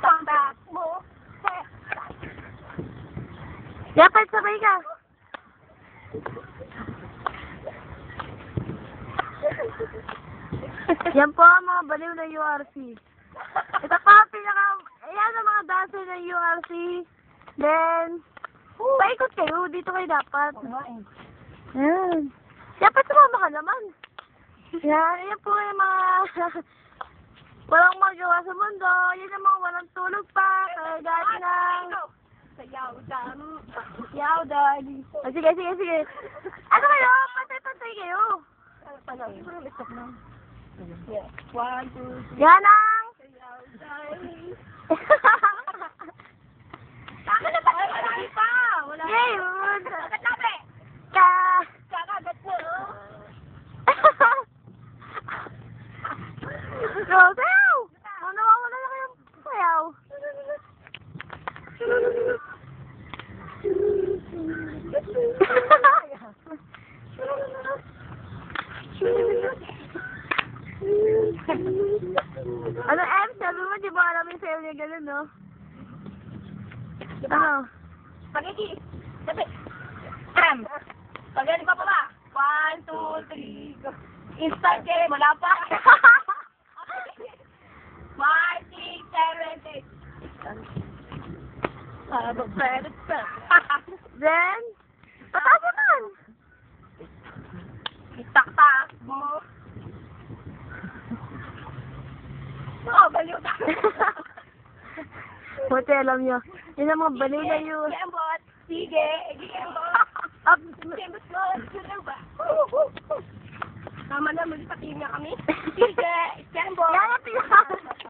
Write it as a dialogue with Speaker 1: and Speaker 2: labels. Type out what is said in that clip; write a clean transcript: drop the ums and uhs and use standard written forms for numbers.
Speaker 1: Tanda mo.
Speaker 2: Dapat sabay ka. Yan po ang mga baliw na URC. Ito pa ang ayan ang mga dancer ng URC. Then, paikot kayo. Dito kayo dapat. Ayan. Dapat sumama ka naman. Yan po yung mga walang magawa sa mundo. Yan ang mga walang tulog pa. Kaya dati ng...
Speaker 1: Sayaw dan.
Speaker 2: Yaw, daddy. Oh, sige. Ano kayo? Patay-patay kayo.
Speaker 1: Panawin ko ng stop na. Yeah. 1, 2, 3.
Speaker 2: Yan ang...
Speaker 1: Sayaw dan. Taka na ba? Wala pa. Wala.
Speaker 2: Yay!
Speaker 1: Katabi. Kakagat mo.
Speaker 2: Go, sayaw! Nawawala na kayong sayaw. Ano, Em? Sabi mo, di ba alam yung sayaw niya ganun, no? Ano?
Speaker 1: Pagkiki. Sabi. Pagkiki pa ba? 1, 2, 3, go. Instant game. Wala pa. 5, 6, 7, 8.
Speaker 2: Then, pataas naman.
Speaker 1: Itak-tak mo. Baliw na.
Speaker 2: Buti alam nyo. Yun ang mga baliw na yun.
Speaker 1: Gembot. Sige. Gembot.
Speaker 2: Up.
Speaker 1: Gembot mo. Sino ba? Tama na, muli patingin na kami. Sige. Gembot.